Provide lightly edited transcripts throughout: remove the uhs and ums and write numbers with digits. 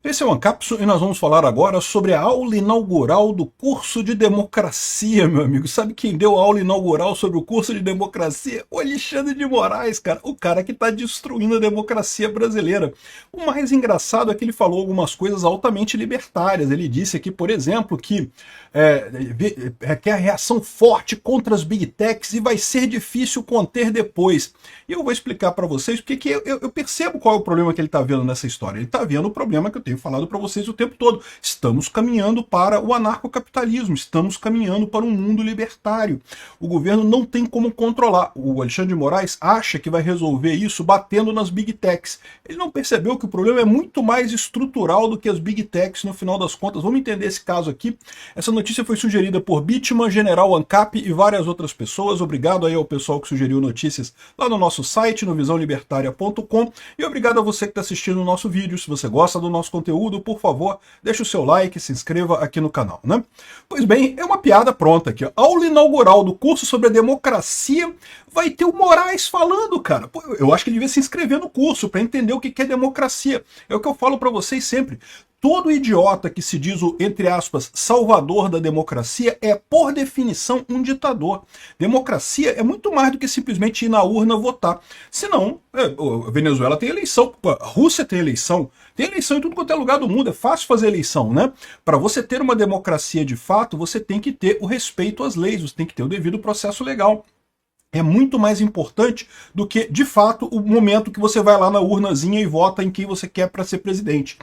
Esse é o Ancapso e nós vamos falar agora sobre a aula inaugural do curso de democracia, meu amigo. Sabe quem deu a aula inaugural sobre o curso de democracia? O Alexandre de Moraes, cara. O cara que está destruindo a democracia brasileira. O mais engraçado é que ele falou algumas coisas altamente libertárias. Ele disse aqui, por exemplo, que quer a reação forte contra as big techs e vai ser difícil conter depois. E eu vou explicar para vocês porque que eu percebo qual é o problema que ele está vendo nessa história. Ele está vendo o problema que eu tenho falado para vocês o tempo todo. Estamos caminhando para o anarcocapitalismo, estamos caminhando para um mundo libertário. O governo não tem como controlar. O Alexandre de Moraes acha que vai resolver isso batendo nas big techs. Ele não percebeu que o problema é muito mais estrutural do que as big techs no final das contas. Vamos entender esse caso aqui. Essa notícia foi sugerida por Bitman, General ANCAP e várias outras pessoas. Obrigado aí ao pessoal que sugeriu notícias lá no nosso site, no visãolibertaria.com, e obrigado a você que está assistindo o nosso vídeo. Se você gosta do nosso conteúdo, por favor, deixe o seu like, se inscreva aqui no canal, né? Pois bem, é uma piada pronta aqui, ó. Aula inaugural do curso sobre a democracia vai ter o Moraes falando, cara. Pô, eu acho que ele devia se inscrever no curso para entender o que é democracia. É o que eu falo para vocês sempre. Todo idiota que se diz o, entre aspas, salvador da democracia é, por definição, um ditador. Democracia é muito mais do que simplesmente ir na urna votar. Senão, a Venezuela tem eleição, a Rússia tem eleição em tudo quanto é lugar do mundo, é fácil fazer eleição, né? Para você ter uma democracia de fato, você tem que ter o respeito às leis, você tem que ter o devido processo legal. É muito mais importante do que, de fato, o momento que você vai lá na urnazinha e vota em quem você quer para ser presidente.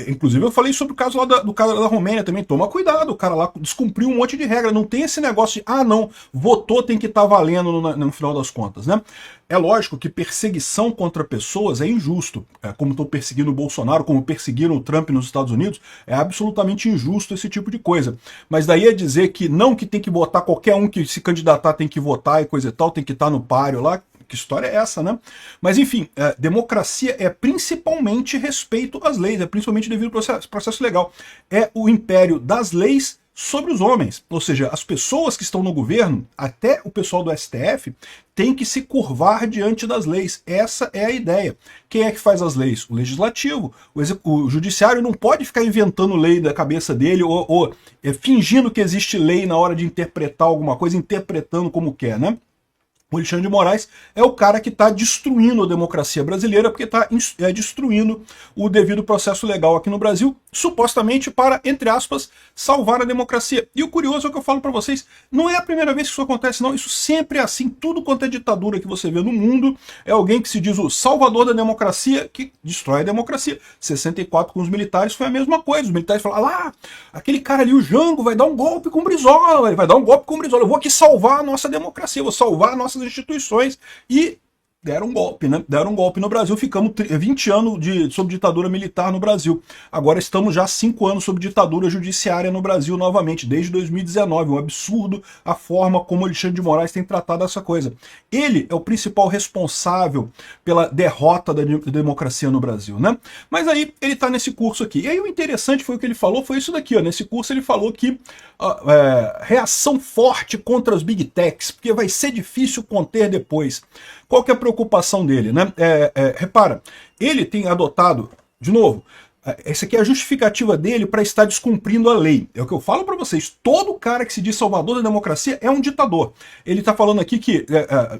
Inclusive eu falei sobre o caso lá do cara da Romênia também. Toma cuidado, o cara lá descumpriu um monte de regra. Não tem esse negócio de, não, votou, tem que estar valendo no final das contas, né? É lógico que perseguição contra pessoas é injusto, como estão perseguindo o Bolsonaro, como perseguiram o Trump nos Estados Unidos, é absolutamente injusto esse tipo de coisa. Mas daí é dizer que não, que tem que botar qualquer um que se candidatar tem que votar e coisa e tal, tem que estar no páreo lá. Que história é essa, né? Mas enfim, democracia é principalmente respeito às leis, é principalmente devido ao processo legal. É o império das leis sobre os homens. Ou seja, as pessoas que estão no governo, até o pessoal do STF, tem que se curvar diante das leis. Essa é a ideia. Quem é que faz as leis? O legislativo. O judiciário não pode ficar inventando lei da cabeça dele ou fingindo que existe lei na hora de interpretar alguma coisa, interpretando como quer, né? O Alexandre de Moraes é o cara que está destruindo a democracia brasileira, porque está destruindo o devido processo legal aqui no Brasil, supostamente para, entre aspas, salvar a democracia. E o curioso é o que eu falo para vocês, não é a primeira vez que isso acontece, não. Isso sempre é assim. Tudo quanto é ditadura que você vê no mundo é alguém que se diz o salvador da democracia, que destrói a democracia. 64 com os militares foi a mesma coisa. Os militares falaram, aquele cara ali, o Jango, vai dar um golpe com o Brizola, ele vai dar um golpe com o Brizola. Eu vou aqui salvar a nossa democracia, eu vou salvar a nossa instituições, e deram um golpe, né? Deram um golpe no Brasil, ficamos 20 anos sob ditadura militar no Brasil. Agora estamos já 5 anos sob ditadura judiciária no Brasil novamente, desde 2019. Um absurdo a forma como Alexandre de Moraes tem tratado essa coisa. Ele é o principal responsável pela derrota da democracia no Brasil, né? Mas aí ele está nesse curso aqui. E aí o interessante foi o que ele falou, foi isso daqui, ó. Nesse curso ele falou que reação forte contra as big techs, porque vai ser difícil conter depois. Qual que é a preocupação dele, né? Repara, ele tem adotado, de novo, essa aqui é a justificativa dele para estar descumprindo a lei. É o que eu falo para vocês. Todo cara que se diz salvador da democracia é um ditador. Ele está falando aqui que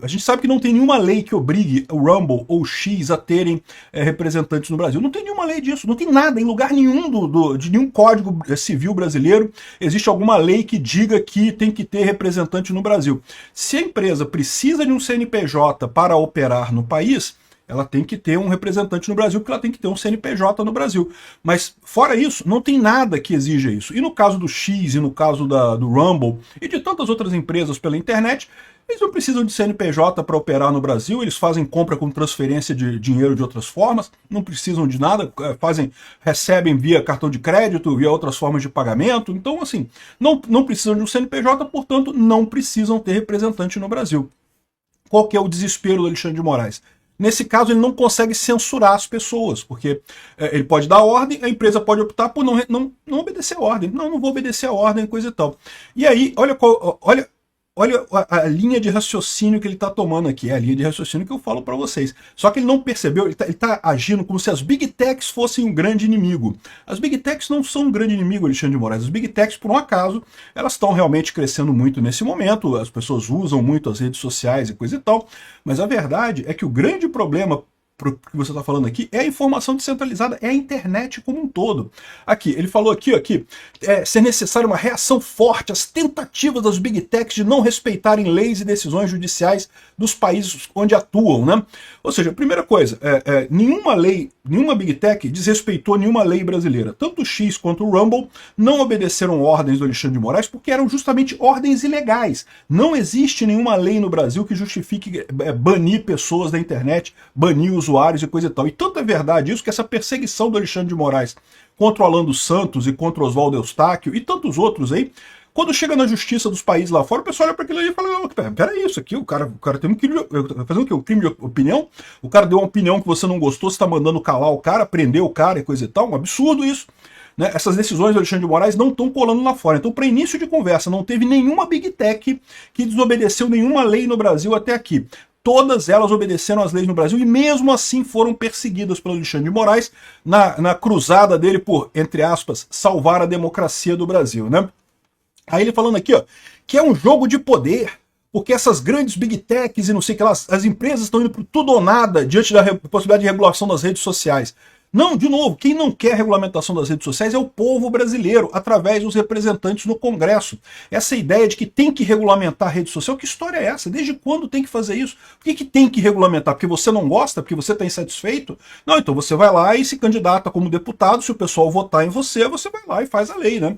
a gente sabe que não tem nenhuma lei que obrigue o Rumble ou o X a terem representantes no Brasil. Não tem nenhuma lei disso. Não tem nada em lugar nenhum de nenhum código civil brasileiro existe alguma lei que diga que tem que ter representante no Brasil. Se a empresa precisa de um CNPJ para operar no país, ela tem que ter um representante no Brasil, porque ela tem que ter um CNPJ no Brasil. Mas, fora isso, não tem nada que exija isso. E no caso do X, e no caso do Rumble, e de tantas outras empresas pela internet, eles não precisam de CNPJ para operar no Brasil, eles fazem compra com transferência de dinheiro de outras formas, não precisam de nada, recebem via cartão de crédito, via outras formas de pagamento. Então, assim, não precisam de um CNPJ, portanto, não precisam ter representante no Brasil. Qual que é o desespero do Alexandre de Moraes? Nesse caso, ele não consegue censurar as pessoas, porque ele pode dar ordem, a empresa pode optar por não obedecer a ordem. Não vou obedecer a ordem, coisa e tal. E aí, olha olha a linha de raciocínio que ele está tomando aqui, é a linha de raciocínio que eu falo para vocês. Só que ele não percebeu, ele tá agindo como se as Big Techs fossem um grande inimigo. As Big Techs não são um grande inimigo, Alexandre de Moraes. As Big Techs, por um acaso, elas estão realmente crescendo muito nesse momento, as pessoas usam muito as redes sociais e coisa e tal, mas a verdade é que o grande problema que você está falando aqui é a informação descentralizada, é a internet como um todo. Aqui, ele falou aqui, ó, que ser necessária uma reação forte às tentativas das Big Techs de não respeitarem leis e decisões judiciais dos países onde atuam, né? Ou seja, primeira coisa, nenhuma lei, nenhuma Big Tech desrespeitou nenhuma lei brasileira. Tanto o X quanto o Rumble não obedeceram ordens do Alexandre de Moraes porque eram justamente ordens ilegais. Não existe nenhuma lei no Brasil que justifique banir pessoas da internet, banir usuários e coisa e tal. E tanto é verdade isso que essa perseguição do Alexandre de Moraes contra o Alan dos Santos e contra o Oswaldo Eustáquio e tantos outros aí, quando chega na justiça dos países lá fora, o pessoal olha para aquilo aí e fala, peraí, isso aqui, o cara tem um crime de, fazendo o quê? Um crime de opinião? O cara deu uma opinião que você não gostou, você está mandando calar o cara, prender o cara e coisa e tal, um absurdo isso. Né? Essas decisões do Alexandre de Moraes não estão colando lá fora. Então, para início de conversa, não teve nenhuma Big Tech que desobedeceu nenhuma lei no Brasil até aqui. Todas elas obedeceram às leis no Brasil e mesmo assim foram perseguidas pelo Alexandre de Moraes na cruzada dele por, entre aspas, salvar a democracia do Brasil, né? Aí ele falando aqui, ó, que é um jogo de poder, porque essas grandes Big Techs e não sei o que lá, as empresas estão indo por tudo ou nada diante da possibilidade de regulação das redes sociais. Não, de novo, quem não quer regulamentação das redes sociais é o povo brasileiro, através dos representantes no Congresso. Essa ideia de que tem que regulamentar a rede social, que história é essa? Desde quando tem que fazer isso? Por que tem que regulamentar? Porque você não gosta? Porque você está insatisfeito? Não, então você vai lá e se candidata como deputado, se o pessoal votar em você, você vai lá e faz a lei, né?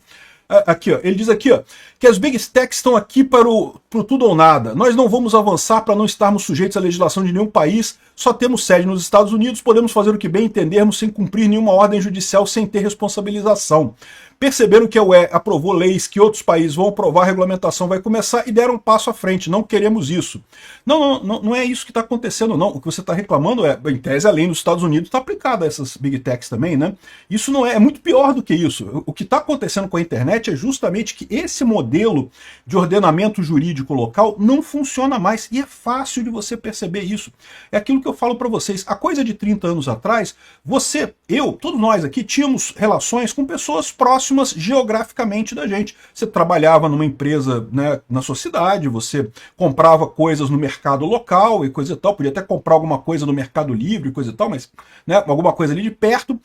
Aqui, ó, ele diz aqui, ó, que as Big Techs estão aqui para o tudo ou nada. Nós não vamos avançar para não estarmos sujeitos à legislação de nenhum país, só temos sede nos Estados Unidos, podemos fazer o que bem entendermos sem cumprir nenhuma ordem judicial, sem ter responsabilização. Perceberam que a UE aprovou leis que outros países vão aprovar, a regulamentação vai começar e deram um passo à frente. Não queremos isso. Não é isso que está acontecendo, não. O que você está reclamando em tese, a lei nos Estados Unidos está aplicada a essas Big Techs também, né? Isso não é muito pior do que isso. O que está acontecendo com a internet é justamente que esse modelo de ordenamento jurídico local não funciona mais. E é fácil de você perceber isso. É aquilo que eu falo para vocês. Há coisa de 30 anos atrás, você, eu, todos nós aqui, tínhamos relações com pessoas próximas geograficamente da gente. Você trabalhava numa empresa, né, na sua cidade, você comprava coisas no mercado local e coisa e tal, podia até comprar alguma coisa no Mercado Livre e coisa e tal, mas né, alguma coisa ali de perto.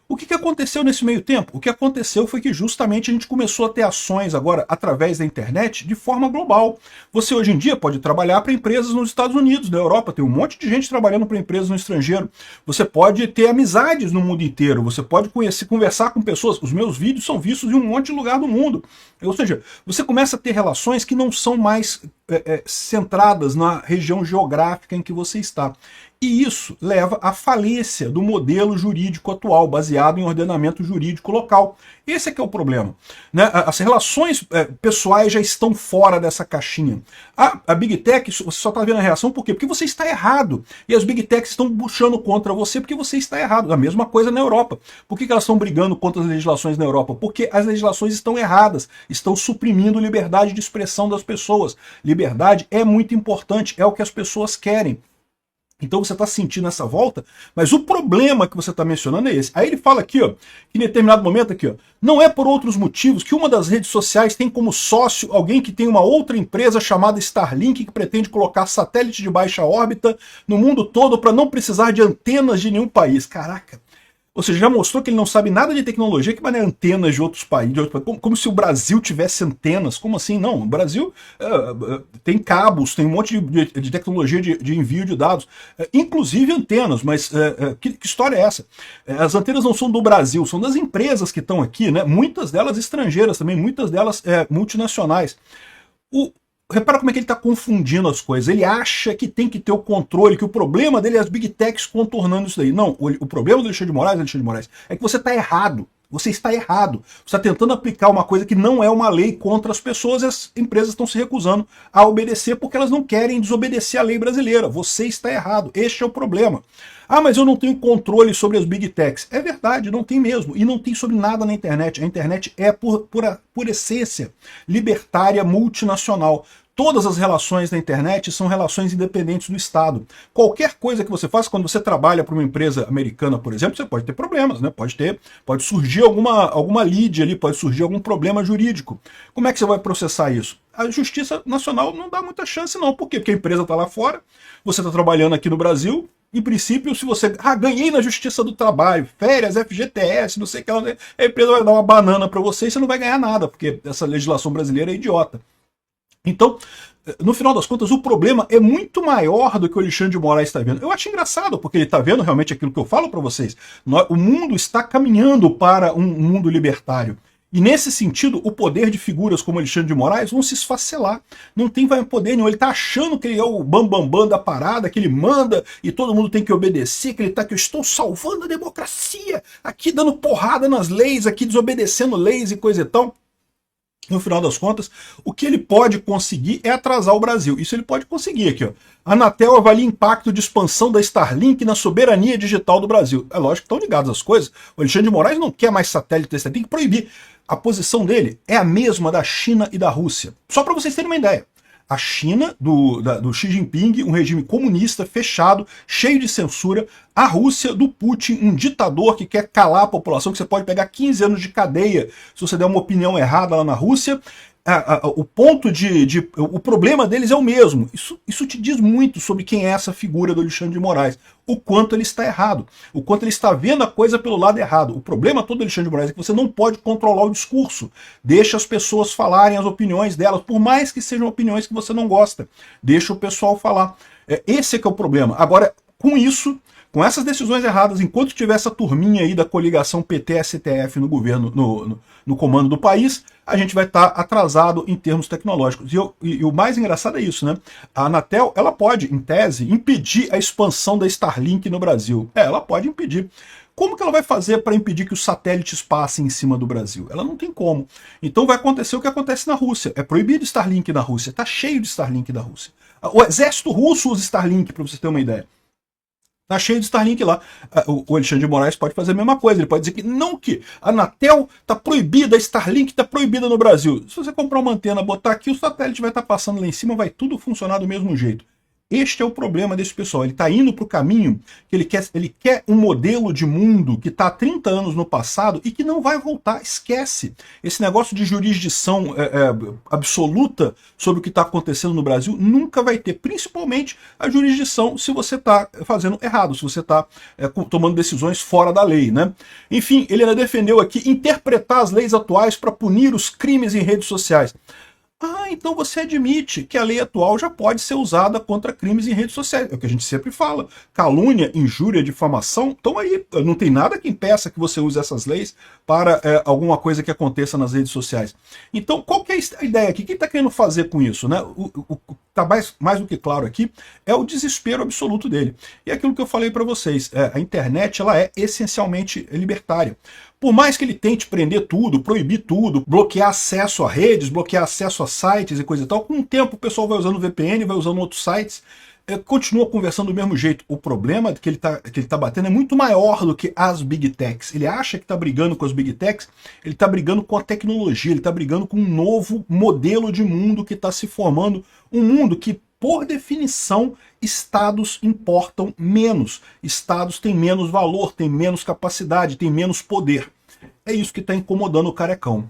O que aconteceu nesse meio tempo? O que aconteceu foi que justamente a gente começou a ter ações agora através da internet de forma global. Você hoje em dia pode trabalhar para empresas nos Estados Unidos, na Europa, tem um monte de gente trabalhando para empresas no estrangeiro. Você pode ter amizades no mundo inteiro, você pode conversar com pessoas. Os meus vídeos são vistos em um monte de lugar do mundo. Ou seja, você começa a ter relações que não são mais centradas na região geográfica em que você está. E isso leva à falência do modelo jurídico atual, baseado em ordenamento jurídico local. Esse é que é o problema. Né? As relações pessoais já estão fora dessa caixinha. A Big Tech, você só está vendo a reação por quê? Porque você está errado. E as Big Techs estão puxando contra você porque você está errado. A mesma coisa na Europa. Por que elas estão brigando contra as legislações na Europa? Porque as legislações estão erradas, estão suprimindo liberdade de expressão das pessoas. Liberdade é muito importante, é o que as pessoas querem. Então você está sentindo essa volta, mas o problema que você está mencionando é esse. Aí ele fala aqui, ó, que em determinado momento aqui, ó, não é por outros motivos que uma das redes sociais tem como sócio alguém que tem uma outra empresa chamada Starlink que pretende colocar satélite de baixa órbita no mundo todo para não precisar de antenas de nenhum país. Caraca! Ou seja, já mostrou que ele não sabe nada de tecnologia, que maneira antenas de outros países, como se o Brasil tivesse antenas, como assim? Não, o Brasil tem cabos, tem um monte de tecnologia de envio de dados, inclusive antenas, mas que história é essa? As antenas não são do Brasil, são das empresas que estão aqui, né? Muitas delas estrangeiras também, muitas delas multinacionais. Repara como é que ele está confundindo as coisas. Ele acha que tem que ter o controle, que o problema dele é as Big Techs contornando isso daí. Não, o problema do Alexandre de Moraes, é que você está errado. Você está errado. Você está tentando aplicar uma coisa que não é uma lei contra as pessoas e as empresas estão se recusando a obedecer porque elas não querem desobedecer a lei brasileira. Você está errado. Este é o problema. Ah, mas eu não tenho controle sobre as Big Techs. É verdade, não tem mesmo. E não tem sobre nada na internet. A internet é, por essência, libertária multinacional. Todas as relações na internet são relações independentes do Estado. Qualquer coisa que você faça, quando você trabalha para uma empresa americana, por exemplo, você pode ter problemas, né? Pode surgir alguma lide ali, pode surgir algum problema jurídico. Como é que você vai processar isso? A Justiça Nacional não dá muita chance não. Por quê? Porque a empresa está lá fora, você está trabalhando aqui no Brasil, em princípio, se você... ganhei na Justiça do Trabalho, férias, FGTS, não sei o que, a empresa vai dar uma banana para você e você não vai ganhar nada, porque essa legislação brasileira é idiota. Então, no final das contas, o problema é muito maior do que o Alexandre de Moraes está vendo. Eu acho engraçado, porque ele está vendo realmente aquilo que eu falo para vocês. O mundo está caminhando para um mundo libertário. E nesse sentido, o poder de figuras como Alexandre de Moraes vão se esfacelar. Não tem poder nenhum. Ele está achando que ele é o bambambam da parada, que ele manda e todo mundo tem que obedecer, que eu estou salvando a democracia, aqui dando porrada nas leis, aqui desobedecendo leis e coisa e tal. No final das contas, o que ele pode conseguir é atrasar o Brasil. Isso ele pode conseguir aqui, ó. A Anatel avalia impacto de expansão da Starlink na soberania digital do Brasil. É lógico que estão ligadas as coisas. O Alexandre de Moraes não quer mais satélite, tem que proibir. A posição dele é a mesma da China e da Rússia. Só para vocês terem uma ideia. A China, do Xi Jinping, um regime comunista, fechado, cheio de censura. A Rússia, do Putin, um ditador que quer calar a população, que você pode pegar 15 anos de cadeia se você der uma opinião errada lá na Rússia. O problema deles é o mesmo. Isso te diz muito sobre quem é essa figura do Alexandre de Moraes. O quanto ele está errado. O quanto ele está vendo a coisa pelo lado errado. O problema todo do Alexandre de Moraes é que você não pode controlar o discurso. Deixa as pessoas falarem as opiniões delas, por mais que sejam opiniões que você não gosta. Deixa o pessoal falar. Esse é que é o problema. Agora, com isso, com essas decisões erradas, enquanto tiver essa turminha aí da coligação PT-STF no governo, no comando do país, a gente vai estar atrasado em termos tecnológicos. E o mais engraçado é isso, né? A Anatel, ela pode, em tese, impedir a expansão da Starlink no Brasil. Ela pode impedir. Como que ela vai fazer para impedir que os satélites passem em cima do Brasil? Ela não tem como. Então vai acontecer o que acontece na Rússia. É proibido Starlink na Rússia. Está cheio de Starlink na Rússia. O exército russo usa Starlink, para você ter uma ideia. Tá cheio de Starlink lá. O Alexandre de Moraes pode fazer a mesma coisa. Ele pode dizer que não, que a Anatel tá proibida, a Starlink tá proibida no Brasil. Se você comprar uma antena, botar aqui, o satélite vai estar passando lá em cima, vai tudo funcionar do mesmo jeito. Este é o problema desse pessoal. Ele está indo para o caminho que ele quer um modelo de mundo que está há 30 anos no passado e que não vai voltar. Esquece. Esse negócio de jurisdição absoluta sobre o que está acontecendo no Brasil nunca vai ter. Principalmente a jurisdição se você está fazendo errado, se você está tomando decisões fora da lei, né? Enfim, ele ainda defendeu aqui interpretar as leis atuais para punir os crimes em redes sociais. Então você admite que a lei atual já pode ser usada contra crimes em redes sociais. É o que a gente sempre fala. Calúnia, injúria, difamação, estão aí. Não tem nada que impeça que você use essas leis para alguma coisa que aconteça nas redes sociais. Então, qual que é a ideia aqui? O que está querendo fazer com isso, né? O que está mais do que claro aqui é o desespero absoluto dele. E aquilo que eu falei para vocês, a internet ela é essencialmente libertária. Por mais que ele tente prender tudo, proibir tudo, bloquear acesso a redes, bloquear acesso a sites e coisa e tal, com o tempo o pessoal vai usando VPN, vai usando outros sites, continua conversando do mesmo jeito. O problema que ele tá batendo é muito maior do que as Big Techs. Ele acha que está brigando com as Big Techs, ele está brigando com a tecnologia, ele está brigando com um novo modelo de mundo que está se formando, um mundo que, por definição, estados importam menos. Estados têm menos valor, têm menos capacidade, têm menos poder. É isso que está incomodando o carecão.